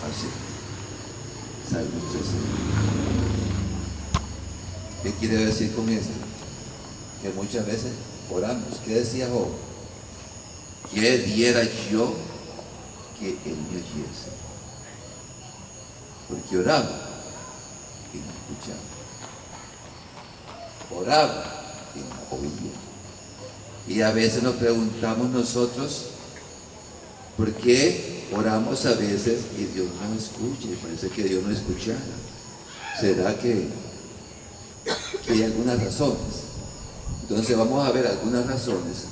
Así. Salmo 13. ¿Qué quiere decir con esto? Que muchas veces oramos. ¿Qué decía Job? ¿Qué diera yo que él me oyese? Porque oraba y no escuchaba. Oraba y no oía. Y a veces nos preguntamos nosotros, ¿por qué oramos a veces y Dios no escucha? Y parece que Dios no escuchara. ¿Será que hay algunas razones? Entonces vamos a ver algunas razones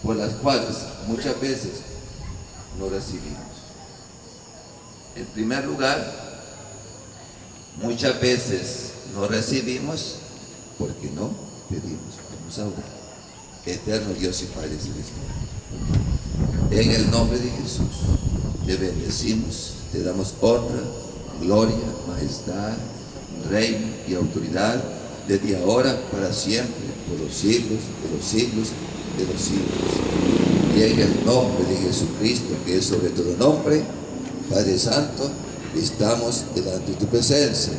por las cuales muchas veces no recibimos. En primer lugar, muchas veces no recibimos porque no pedimos. Vamos a orar. Eterno Dios y Padre Celestial, en el nombre de Jesús, te bendecimos, te damos honra, gloria, majestad, reino y autoridad, desde ahora para siempre, por los siglos de los siglos de los siglos. Y en el nombre de Jesucristo, que es sobre todo nombre, Padre Santo, estamos delante de tu presencia.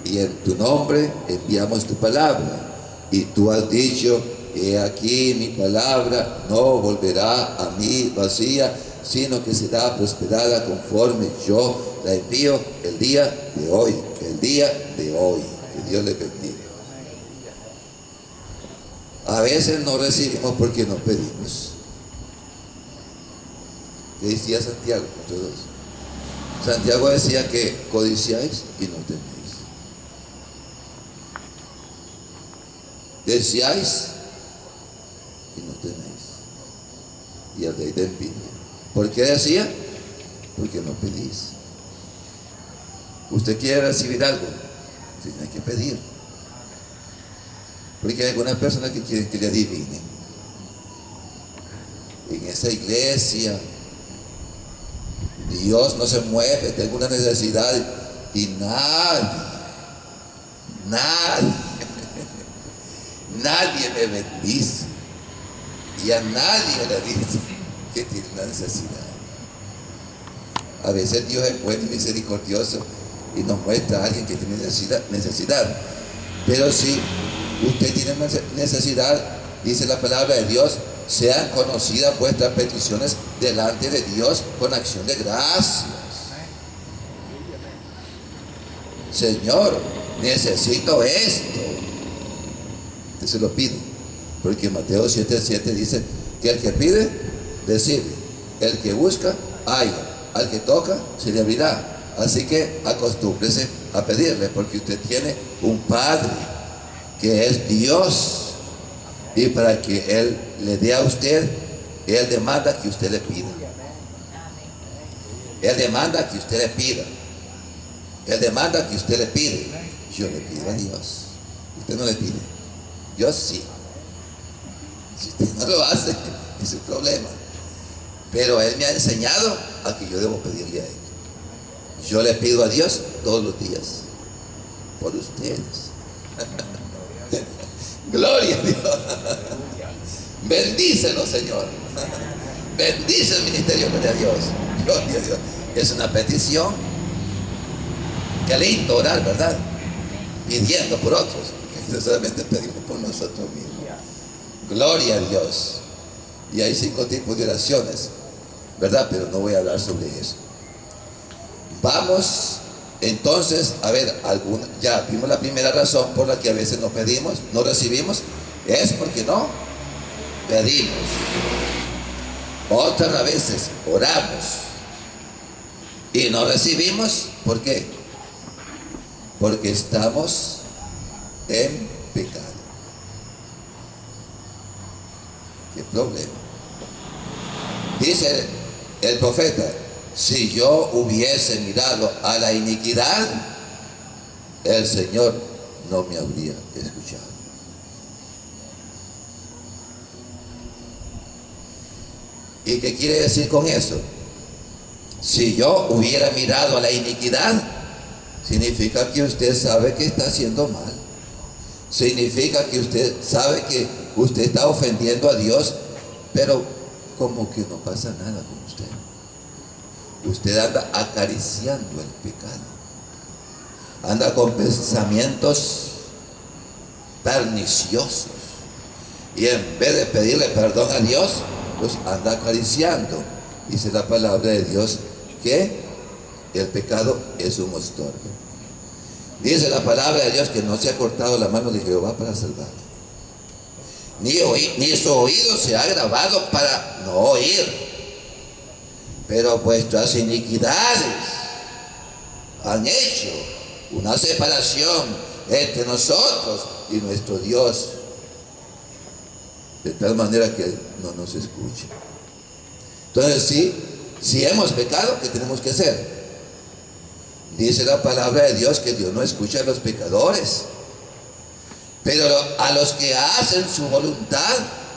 Y en tu nombre enviamos tu palabra. Y tú has dicho: he aquí mi palabra no volverá a mí vacía, sino que será prosperada conforme yo la envío el día de hoy. El día de hoy. Que Dios le bendiga. A veces no recibimos porque no pedimos. ¿Qué decía Santiago? Santiago decía que codiciáis y no tenéis. Deseáis y no tenéis. Y el rey de envidia. ¿Por qué decía? Porque no pedís. Usted quiere recibir algo, tiene que pedir. Porque hay algunas personas que quieren que le adivinen. En esa iglesia Dios no se mueve, tengo una necesidad y nadie me bendice. Y a nadie le dice que tiene una necesidad. A veces Dios es bueno y misericordioso y nos muestra a alguien que tiene necesidad. Pero si usted tiene necesidad, dice la palabra de Dios: sean conocidas vuestras peticiones delante de Dios con acción de gracias. Señor, necesito esto. Usted se lo pide. Porque Mateo 7:7 dice que el que pide, recibe. El que busca, halla. Al que toca, se le abrirá. Así que acostúmbrese a pedirle, porque usted tiene un Padre que es Dios. Y para que Él le dé a usted, Él demanda que usted le pida. Él demanda que usted le pida. Él demanda que usted le pide. Yo le pido a Dios. Usted no le pide. Yo sí. Si usted no lo hace, es el problema. Pero Él me ha enseñado a que yo debo pedirle a Él. Yo le pido a Dios todos los días. Por ustedes. Gloria a Dios. Bendícelo, Señor. Bendice el ministerio de Dios. Gloria a Dios. Es una petición. Qué lindo orar, ¿verdad? Pidiendo por otros. No solamente pedimos por nosotros mismos. Gloria a Dios. Y hay 5 tipos de oraciones, ¿verdad? Pero no voy a hablar sobre eso. Vamos entonces a ver alguna. Ya vimos la primera razón por la que a veces no pedimos, no recibimos, es porque no pedimos. Otras veces oramos y no recibimos. ¿Por qué? Porque estamos en pecado. ¿Qué problema? Dice el profeta: si yo hubiese mirado a la iniquidad, el Señor no me habría escuchado. ¿Y qué quiere decir con eso? Si yo hubiera mirado a la iniquidad, significa que usted sabe que está haciendo mal. Significa que usted sabe que usted está ofendiendo a Dios, pero como que no pasa nada con usted. usted anda acariciando el pecado. Anda con pensamientos perniciosos. Y en vez de pedirle perdón a Dios, pues anda acariciando. Dice la palabra de Dios que el pecado es un estorbo. Dice la palabra de Dios que no se ha cortado la mano de Jehová para salvar, ni su oído se ha grabado para no oír. Pero vuestras iniquidades han hecho una separación entre nosotros y nuestro Dios, de tal manera que no nos escucha. Entonces, si hemos pecado, ¿qué tenemos que hacer? Dice la palabra de Dios que Dios no escucha a los pecadores, pero a los que hacen su voluntad,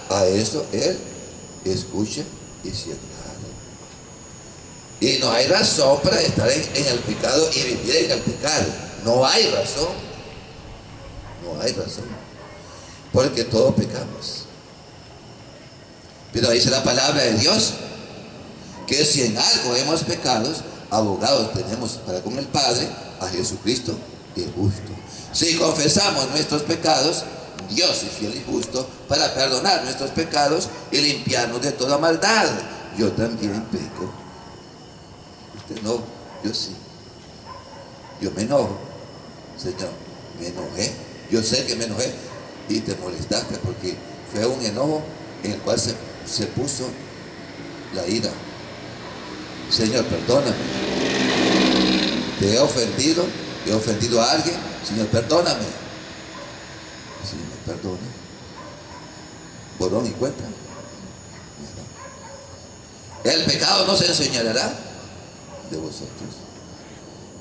a eso Él escucha y se agrada. Y no hay razón para estar en el pecado y vivir en el pecado. No hay razón. No hay razón. Porque todos pecamos. Pero dice la palabra de Dios que si en algo hemos pecado, abogados tenemos para con el Padre, a Jesucristo el justo. Si confesamos nuestros pecados, Dios es fiel y justo para perdonar nuestros pecados y limpiarnos de toda maldad. Yo también peco. Usted no, yo sí. Yo me enojo. Señor, me enojé. Yo sé que me enojé y te molestaste porque fue un enojo en el cual se puso la ira. Señor, perdóname. Te he ofendido a alguien. Señor, perdóname. Si me perdona, borrón y cuenta. El pecado no se enseñará de vosotros.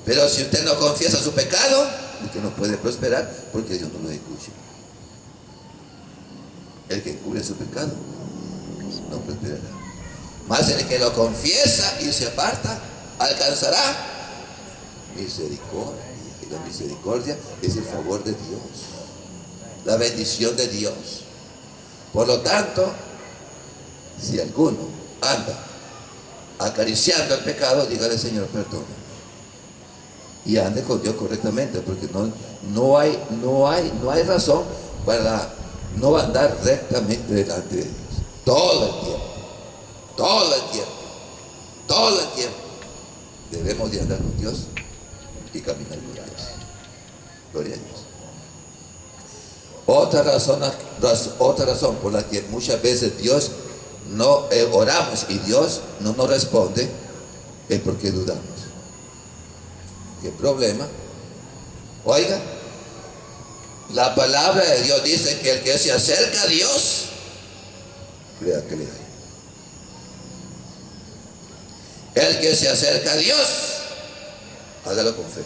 Pero si usted no confiesa su pecado, usted no puede prosperar porque Dios no lo escucha. El que cubre su pecado no prosperará. Mas el que lo confiesa y se aparta, alcanzará misericordia. Y la misericordia es el favor de Dios, la bendición de Dios. Por lo tanto, si alguno anda acariciando el pecado, dígale: Señor, perdóname. Y ande con Dios correctamente, porque no hay razón para no andar rectamente delante de Dios. Todo el tiempo debemos de andar con Dios y caminar con Dios. Gloria a Dios. Otra razón por la que muchas veces Dios no oramos y Dios no nos responde es porque dudamos. ¿Qué problema? Oiga, la palabra de Dios dice que el que se acerca a Dios, crea que le hay. El que se acerca a Dios, hágalo con fe.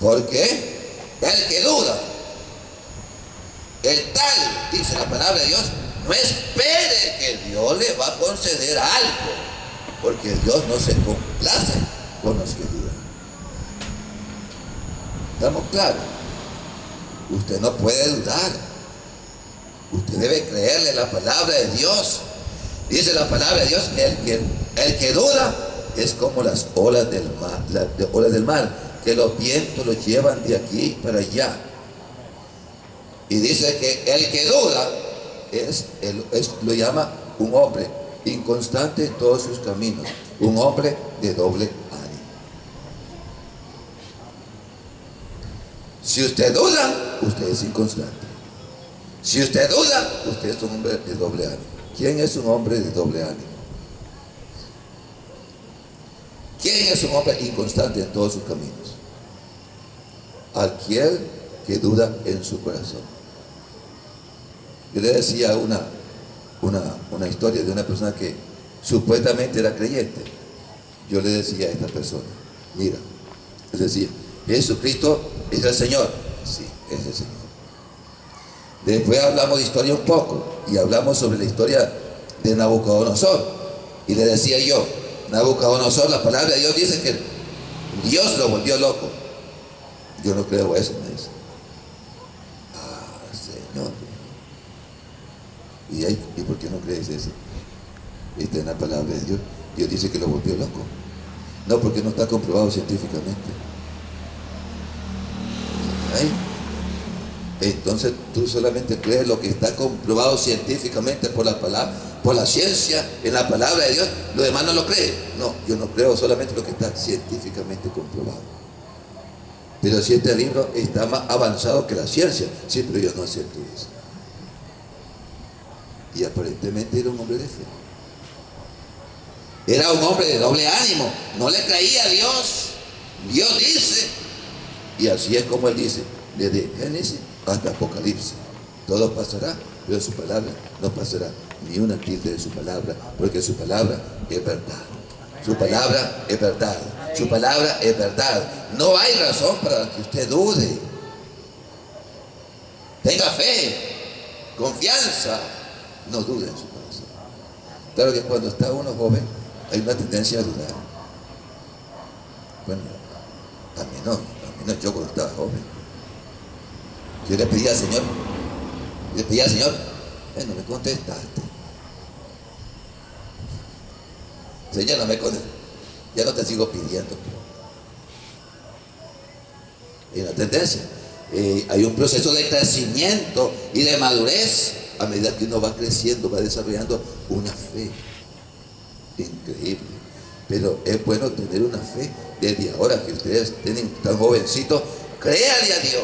Porque el que duda, el tal, dice la palabra de Dios, no espere que Dios le va a conceder algo, porque Dios no se complace con los que dudan. ¿Estamos claros? Usted no puede dudar. Usted debe creerle la palabra de Dios. Dice la palabra de Dios que el que duda es como las olas del mar, que los vientos los llevan de aquí para allá. Y dice que el que duda lo llama un hombre inconstante en todos sus caminos, un hombre de doble ánimo. Si usted duda, usted es inconstante. Si usted duda, usted es un hombre de doble ánimo. ¿Quién es un hombre de doble ánimo? ¿Quién es un hombre inconstante en todos sus caminos? Aquel que duda en su corazón. Yo le decía una historia de una persona que supuestamente era creyente. Yo le decía a esta persona: mira, le decía, Jesucristo es el Señor. Sí, es el Señor. Después hablamos de historia un poco y hablamos sobre la historia de Nabucodonosor. Y le decía yo: Nabucodonosor, la palabra de Dios dice que Dios lo volvió loco. Yo no creo eso, me dice. Señor. ¿Y por qué no crees eso? está en la palabra de Dios. Dios dice que lo volvió loco. No, porque no está comprobado científicamente. ¿Ay? Entonces tú solamente crees lo que está comprobado científicamente por la palabra, por la ciencia, en la palabra de Dios. Lo demás no lo crees. No, yo no creo solamente lo que está científicamente comprobado. Pero si este libro está más avanzado que la ciencia, sí, pero yo no acepto eso. Y aparentemente era un hombre de fe. Era un hombre de doble ánimo. No le creía a Dios. Dios dice. Y así es como él dice. Desde Génesis hasta Apocalipsis. Todo pasará, pero su palabra no pasará. Ni una tilde de su palabra. Porque su palabra es verdad. Su palabra es verdad. Su palabra es verdad. No hay razón para que usted dude. Tenga fe. Confianza. No dude en su corazón. Claro que cuando está uno joven hay una tendencia a dudar. Bueno, a mí no, yo cuando estaba joven, yo le pedía al Señor, no me contestaste. Señor, no me contestaste, ya no te sigo pidiendo. Hay una tendencia, hay un proceso de crecimiento y de madurez a medida que uno va creciendo, va desarrollando una fe increíble. Pero es bueno tener una fe desde ahora que ustedes tienen tan jovencitos. Créale a Dios,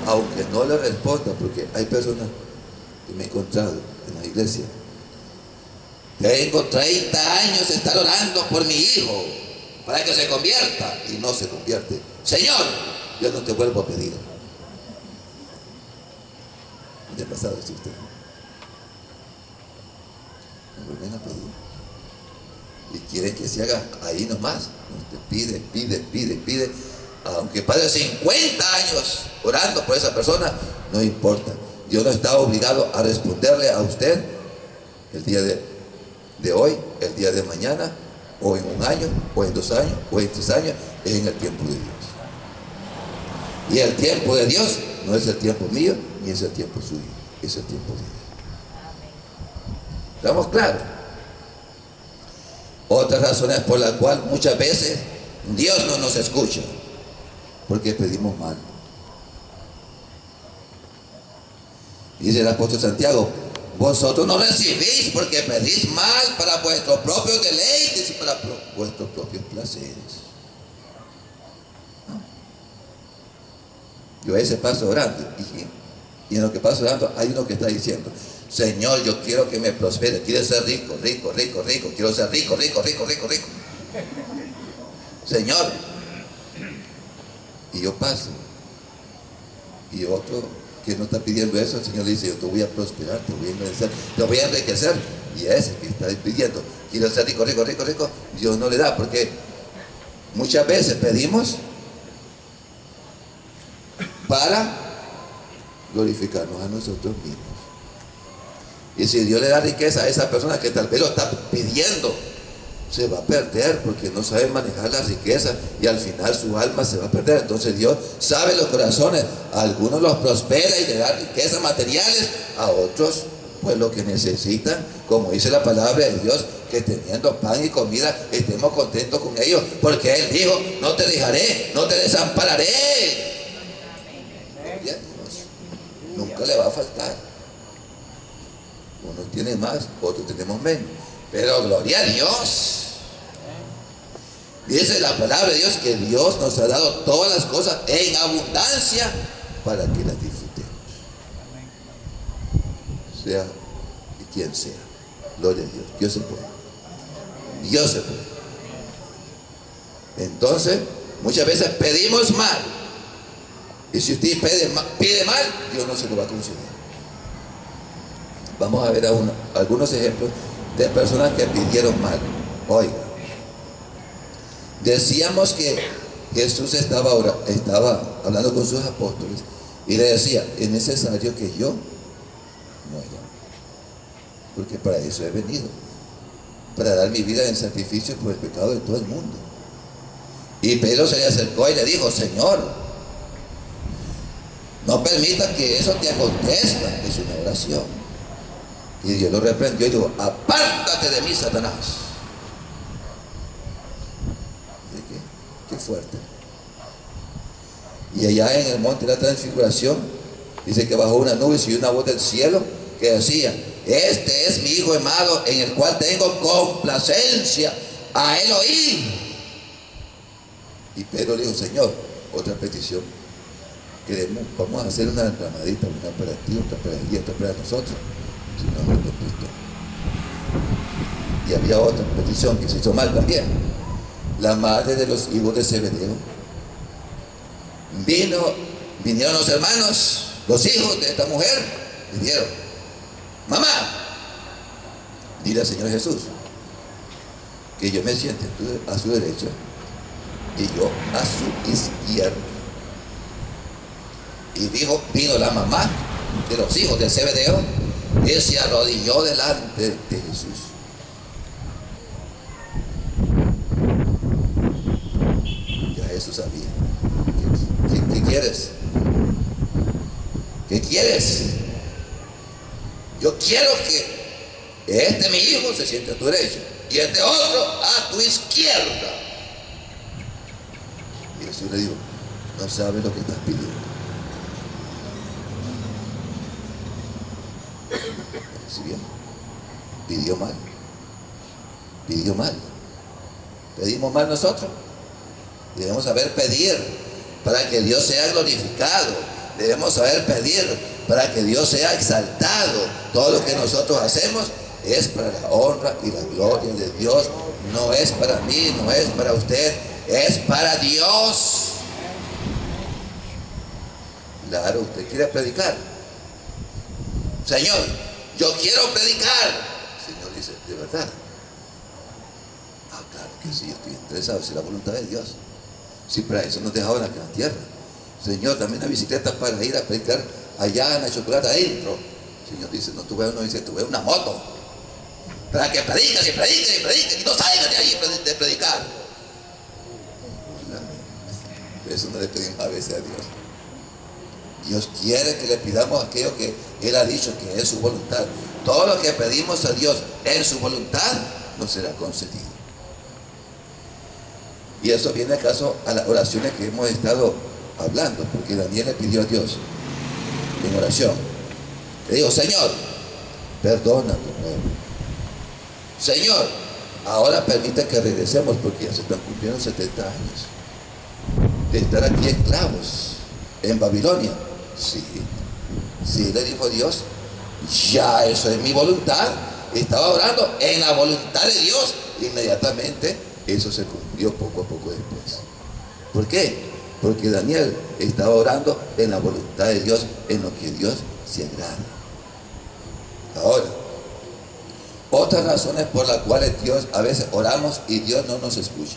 aunque no le responda, porque hay personas que me he encontrado en la iglesia. Tengo 30 años de estar orando por mi hijo para que se convierta y no se convierte. Señor, yo no te vuelvo a pedir. ¿Qué te ha pasado esto usted? Me vuelven a pedir. Y quieren que se haga ahí nomás. Usted pide. Aunque pase 50 años orando por esa persona, no importa. Dios no está obligado a responderle a usted el día de hoy, el día de mañana, o en un año, o en 2 años, o en 3 años. Es en el tiempo de Dios. Y el tiempo de Dios no es el tiempo mío, ni es el tiempo suyo. Es el tiempo de Dios. ¿Estamos claros? Otras razones por las cuales muchas veces Dios no nos escucha, porque pedimos mal. Dice el apóstol Santiago: vosotros no recibís porque pedís mal para vuestros propios deleites y para vuestros propios placeres. Yo a veces paso orando y en lo que paso orando hay uno que está diciendo: Señor, yo quiero que me prospere, quiero ser rico, quiero ser rico. Señor. Y yo paso. Y otro que no está pidiendo eso, el Señor le dice: yo te voy a prosperar, te voy a enriquecer, te voy a enriquecer. Y a ese que está pidiendo, quiero ser rico, Dios no le da, porque muchas veces pedimos para glorificarnos a nosotros mismos. Y si Dios le da riqueza a esa persona que tal vez lo está pidiendo, se va a perder porque no sabe manejar la riqueza y al final su alma se va a perder. Entonces Dios sabe los corazones. A algunos los prospera y le da riquezas materiales, a otros pues lo que necesitan, como dice la palabra de Dios, que teniendo pan y comida estemos contentos con ellos, porque Él dijo: no te dejaré, no te desampararé. Dios nunca le va a faltar. Unos tienen más, otros tenemos menos, pero gloria a Dios. Dice la palabra de Dios que Dios nos ha dado todas las cosas en abundancia para que las disfrutemos, sea y quien sea. Gloria a Dios. Dios se puede. Entonces muchas veces pedimos mal, y si usted pide mal, Dios no se lo va a conceder. Vamos a ver algunos ejemplos de personas que pidieron mal. Oiga, decíamos que Jesús estaba hablando con sus apóstoles y le decía: es necesario que yo muera, porque para eso he venido, para dar mi vida en sacrificio por el pecado de todo el mundo. Y Pedro se le acercó y le dijo: Señor, no permita que eso te acontezca. Es una oración. Y Dios lo reprendió y dijo: apártate de mí, Satanás. Qué fuerte. Y allá en el monte de la transfiguración, dice que bajó una nube y se oyó una voz del cielo que decía: este es mi hijo amado, en el cual tengo complacencia, a él oí. Y Pedro le dijo: Señor, otra petición. Vamos a hacer una ramadita, una para ti, otra para él y otra para nosotros. Si no, no lo Cristo. Y había otra petición que se hizo mal también. La madre de los hijos de Zebedeo. Vinieron los hermanos, los hijos de esta mujer, y dijeron: mamá, dile al Señor Jesús que yo me siente a su derecha y yo a su izquierda. Y vino la mamá de los hijos de Zebedeo y se arrodilló delante de Jesús. Ya Jesús sabía. ¿Qué quieres? ¿Qué quieres? Yo quiero que mi hijo se siente a tu derecha y otro a tu izquierda. Y Jesús le dijo: no sabes lo que estás pidiendo. ¿Sí bien? Pidió mal. Pidió mal. Pedimos mal nosotros. Debemos saber pedir para que Dios sea glorificado. Debemos saber pedir para que Dios sea exaltado. Todo lo que nosotros hacemos es para la honra y la gloria de Dios. No es para mí, no es para usted, es para Dios. Claro, usted quiere predicar. Señor, yo quiero predicar. El Señor dice: ¿de verdad? Ah, claro que sí, yo estoy interesado, si es la voluntad de Dios. Si para eso nos dejaban acá en la tierra. Señor, dame una bicicleta para ir a predicar allá en la chocolate adentro. El Señor dice: no, tú ves una moto para que prediques y prediques y prediques y no salgas de ahí de predicar. Eso no le pedimos a veces a Dios. Dios quiere que le pidamos aquello que Él ha dicho que es su voluntad. Todo lo que pedimos a Dios en su voluntad nos será concedido. Y eso viene acaso a las oraciones que hemos estado hablando, porque Daniel le pidió a Dios en oración. Le dijo: Señor, perdona a tu pueblo. Señor, ahora permite que regresemos, porque ya se están cumpliendo 70 años de estar aquí esclavos en Babilonia. Sí, le dijo Dios: ya eso es mi voluntad. Estaba orando en la voluntad de Dios. Inmediatamente eso se cumplió poco a poco después. ¿Por qué? Porque Daniel estaba orando en la voluntad de Dios, en lo que Dios se agrada. Ahora, otras razones por las cuales Dios, a veces oramos y Dios no nos escucha.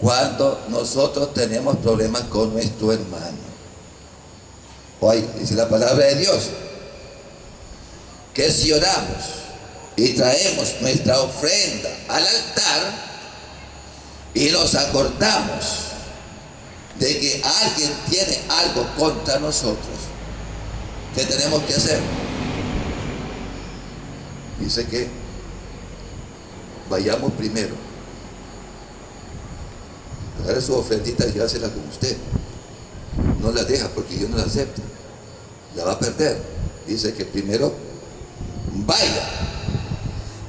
Cuando nosotros tenemos problemas con nuestro hermano. Hoy dice la palabra de Dios que si oramos y traemos nuestra ofrenda al altar y nos acordamos de que alguien tiene algo contra nosotros, ¿qué tenemos que hacer? Dice que vayamos primero, agarre su ofrendita y llévasela con usted. No la deja porque Dios no la acepta, la va a perder. Dice que primero vaya,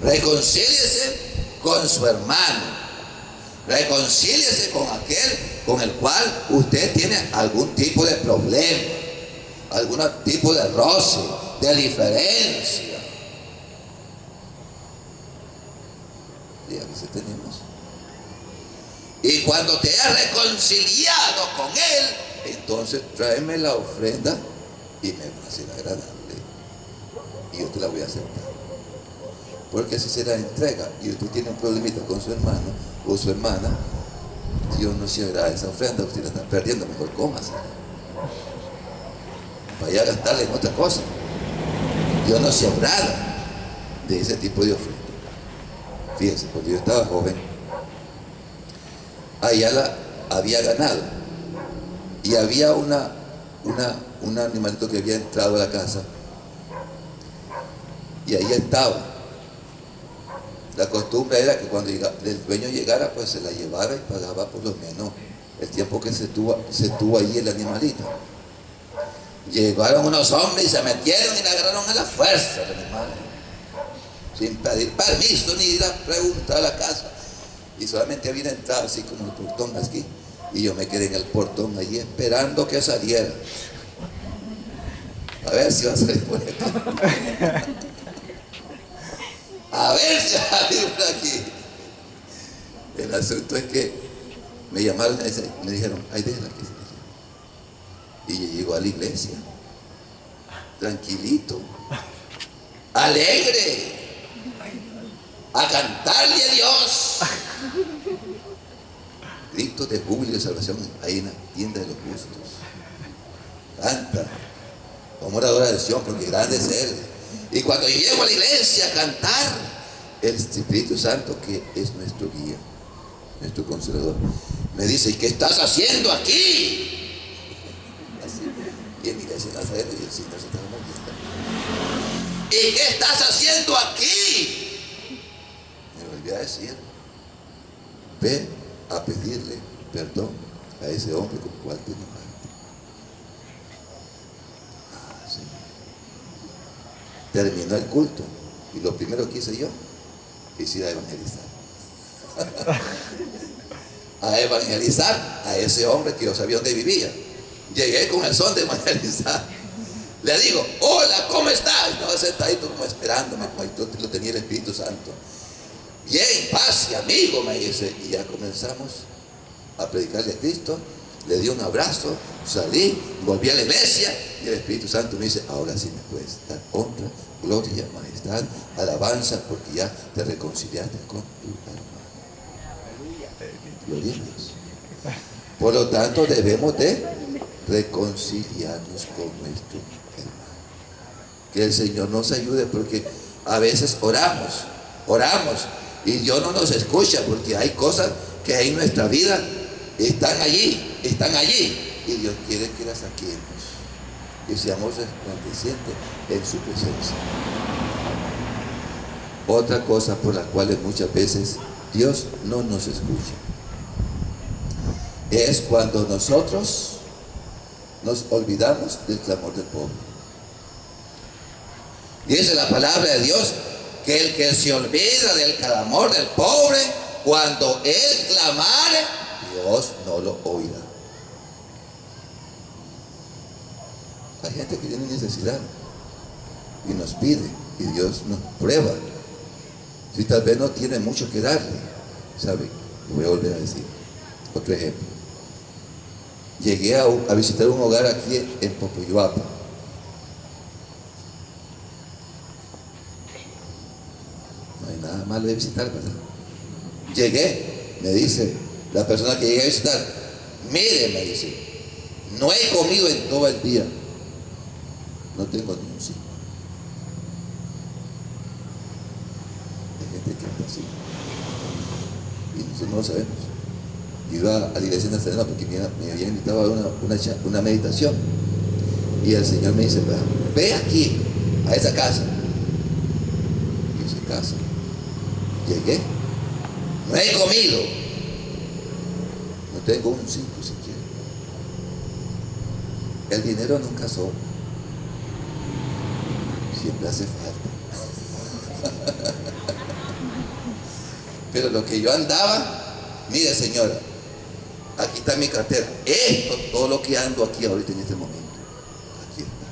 reconcíliese con su hermano, reconcíliese con aquel con el cual usted tiene algún tipo de problema, algún tipo de roce, de diferencia. Y a veces tenemos. Y cuando te has reconciliado con él, entonces tráeme la ofrenda y me va a ser agradable. Y yo te la voy a aceptar. Porque si se la entrega y usted tiene un problemita con su hermano o su hermana, Dios no se agrada esa ofrenda, usted la está perdiendo, mejor cómase. Vaya a gastarle en otra cosa. Dios no se agrada de ese tipo de ofrenda. Fíjense, cuando yo estaba joven, allá había ganado y había un animalito que había entrado a la casa y ahí estaba. La costumbre era que cuando el dueño llegara, pues se la llevara y pagaba por lo menos el tiempo que se tuvo ahí el animalito. Llegaron unos hombres y se metieron y le agarraron a la fuerza al animal, sin pedir permiso ni ir a preguntar a la casa. Y solamente había entrado así como el portón aquí. Y yo me quedé en el portón allí esperando que saliera. A ver si va a salir por aquí. A ver si va a salir por aquí. El asunto es que me llamaron y me dijeron, ay, déjala que se y yo llego a la iglesia, tranquilito, alegre, a cantarle a Dios. Gritos de júbilo y de salvación ahí en la tienda de los gustos. Canta, como una adoración, porque grande es Él. Y cuando yo llego a la iglesia a cantar, el Espíritu Santo, que es nuestro guía, nuestro consolador, me dice, ¿y qué estás haciendo aquí? Así. Y en mi iglesia Nazaret, y el Señor se estaba moviendo. ¿Y qué estás haciendo aquí? Me volvió a decir, ve a pedirle perdón a ese hombre con el cual te enojaste. Sí. Terminó el culto y lo primero que hice yo es ir a evangelizar. A evangelizar a ese hombre que yo sabía dónde vivía. Llegué con el son de evangelizar. Le digo, hola, ¿cómo estás? No, sentadito como esperándome, como ahí lo tenía el Espíritu Santo. Bien, paz y amigo, me dice. Y ya comenzamos a predicarle a Cristo. Le di un abrazo, salí, volví a la iglesia y el Espíritu Santo me dice, ahora sí me puedes dar honra, gloria, majestad, alabanza, porque ya te reconciliaste con tu hermano. Gloria a Dios. Por lo tanto, debemos de reconciliarnos con nuestro hermano. Que el Señor nos ayude, porque a veces oramos y Dios no nos escucha, porque hay cosas que en nuestra vida están allí y Dios quiere que las saquemos, que seamos resplandecientes en su presencia. Otra cosa por la cual muchas veces Dios no nos escucha es cuando nosotros nos olvidamos del clamor del pobre. Dice la palabra de Dios que el que se olvida del clamor del pobre, cuando él clamare, Dios no lo oirá. Hay gente que tiene necesidad y nos pide y Dios nos prueba. Si tal vez no tiene mucho que darle, ¿sabe? Lo voy a volver a decir. Otro ejemplo. Llegué a visitar un hogar aquí en Popoyoapa. No hay nada malo de visitar, ¿verdad? Llegué, me dice la persona que llegué a visitar, mire, me dice, no he comido en todo el día, no tengo ni un 5. Hay gente que anda así y nosotros no lo sabemos. Iba a la iglesia nazaret porque me había invitado a una meditación y el Señor me dice, ve aquí a esa casa. Y esa casa llegué, no he comido, no tengo un 5 siquiera. El dinero nunca sobra, siempre hace falta. Pero lo que yo andaba, mire señora, aquí está mi cartera, esto, todo lo que ando aquí ahorita en este momento, aquí está,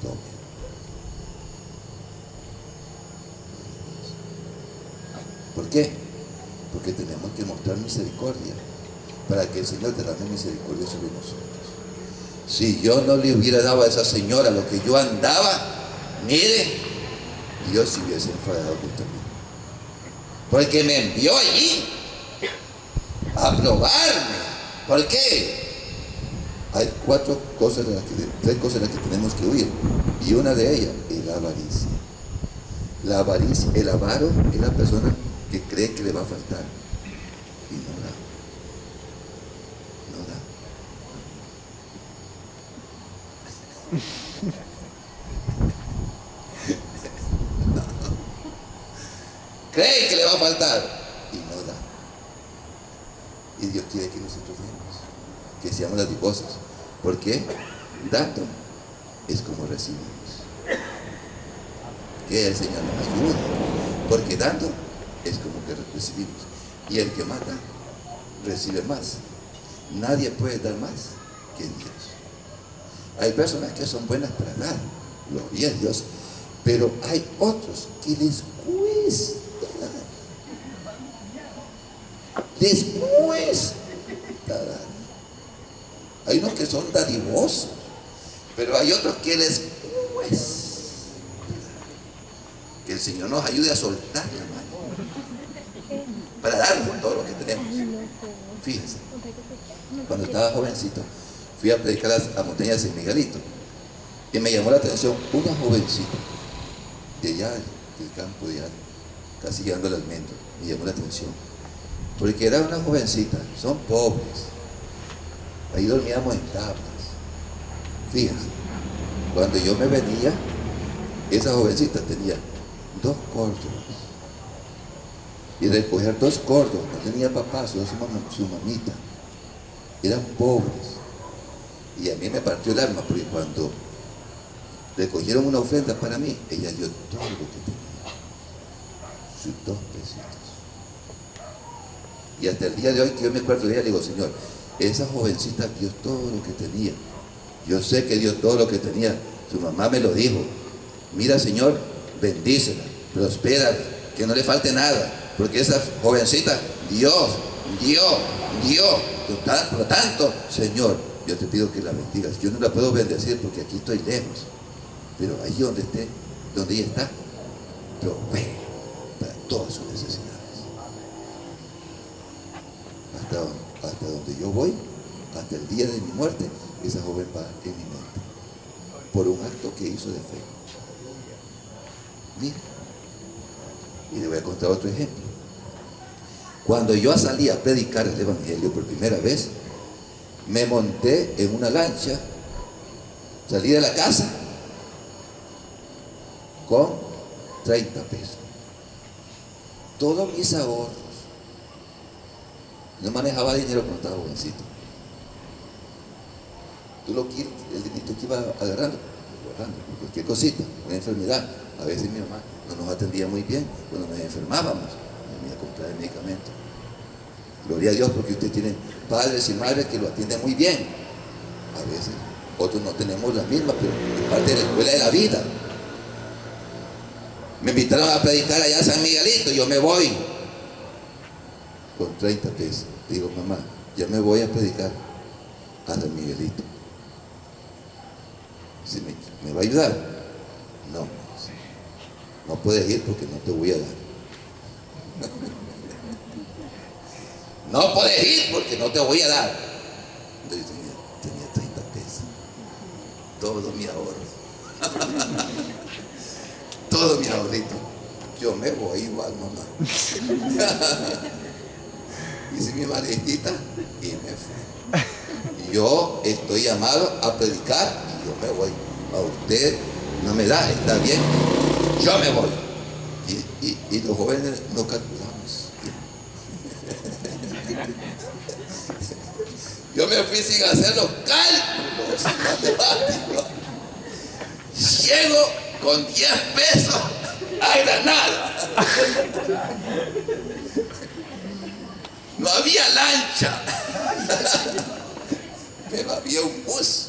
tome. ¿Por qué? Porque tenemos que mostrar misericordia para que el Señor derrame misericordia sobre nosotros. Si yo no le hubiera dado a esa señora lo que yo andaba, mire, Dios se hubiese enfadado contra mí, porque me envió allí a probarme. ¿Por qué? Hay 3 cosas en las que tenemos que huir, y una de ellas es la avaricia. La avaricia, el avaro es la persona que cree que le va a faltar y no da. No da. creen que le va a faltar y no da. Y Dios quiere que nosotros demos, que seamos dadivosos, porque dando es como recibimos. Que el Señor nos ayude, porque dando es como que recibimos. Y el que mata recibe más. Nadie puede dar más que Dios. Hay personas que son buenas para dar, gloria a Dios, pero hay otros que les cuesta dar. Les cuesta dar. Hay unos que son dadivosos, pero hay otros que les cuesta. Que el Señor nos ayude a soltar la mano para darnos todo lo que tenemos. Fíjense, cuando estaba jovencito, fui a predicar a Montaña de San Miguelito y me llamó la atención una jovencita de allá del campo, de allá, casi llegando al almendro. Me llamó la atención porque era una jovencita, son pobres, ahí dormíamos en tablas. Fíjense, cuando yo me venía, esa jovencita tenía 2 córdobas, y recoger 2 córdobas, no tenía papá, solo su mamita, eran pobres. Y a mí me partió el alma, porque cuando recogieron una ofrenda para mí, ella dio todo lo que tenía, sus 2 pesitos. Y hasta el día de hoy que yo me acuerdo de ella, le digo, Señor, esa jovencita dio todo lo que tenía. Yo sé que dio todo lo que tenía, su mamá me lo dijo. Mira, Señor, bendícela, prospérala, que no le falte nada, porque esa jovencita dio. Por lo tanto, Señor, yo te pido que la bendigas. Yo no la puedo bendecir porque aquí estoy lejos, pero ahí donde esté, donde ella está, provee para todas sus necesidades. Hasta donde yo voy, hasta el día de mi muerte, esa joven va en mi mente, por un acto que hizo de fe. Mira, y le voy a contar otro ejemplo. Cuando yo salí a predicar el Evangelio por primera vez, me monté en una lancha, salí de la casa con 30 pesos. Todos mis ahorros. No manejaba dinero cuando estaba jovencito. Tú lo quieres, el dinerito que iba agarrando, por cualquier cosita, una enfermedad. A veces mi mamá no nos atendía muy bien cuando nos enfermábamos, venía a comprar el medicamento. Gloria a Dios, porque usted tiene padres y madres que lo atienden muy bien. A veces otros no tenemos las mismas, pero es parte de la escuela de la vida. Me invitaron a predicar allá a San Miguelito, yo me voy con 30 pesos. Digo, mamá, ya me voy a predicar a San Miguelito. Si me va a ayudar, no. No puedes ir porque no te voy a dar. No puedes ir porque no te voy a dar. Entonces tenía 30 pesos. Todo mi ahorro. Todo mi ahorrito. Yo me voy igual, mamá. Hice mi maletita y me fui. Yo estoy llamado a predicar y yo me voy. A usted no me da, está bien. Yo me voy. Y los jóvenes no calculamos. Yo me fui sin hacer los cálculos matemáticos. Llego con 10 pesos a Granada. No había lancha, pero había un bus.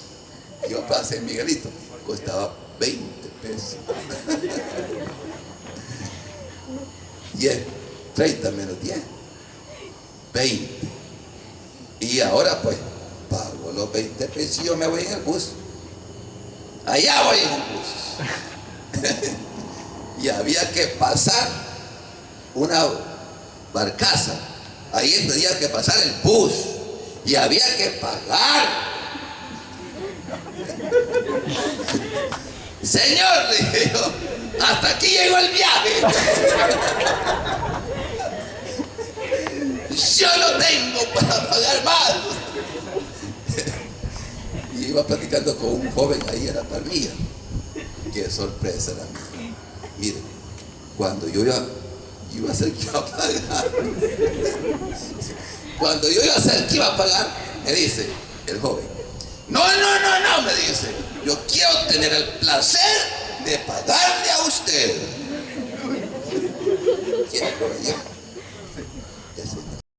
Yo pasé en Miguelito, costaba 20 pesos. 10, 30 menos 10, 20. Y ahora pues pago los 20 pesos y yo me voy en el bus. Allá voy en el bus. Y había que pasar una barcaza. Ahí tenía que pasar el bus. Y había que pagar. Señor, le dije yo, hasta aquí llegó el viaje. Yo no tengo para pagar más. Y iba platicando con un joven ahí en la palmilla. Qué sorpresa la mía. Miren, cuando yo iba Yo iba a ser el que iba a pagar. Cuando yo iba a ser el que iba a pagar, me dice el joven, no, me dice, yo quiero tener el placer de pagarle a usted. ¿Quién?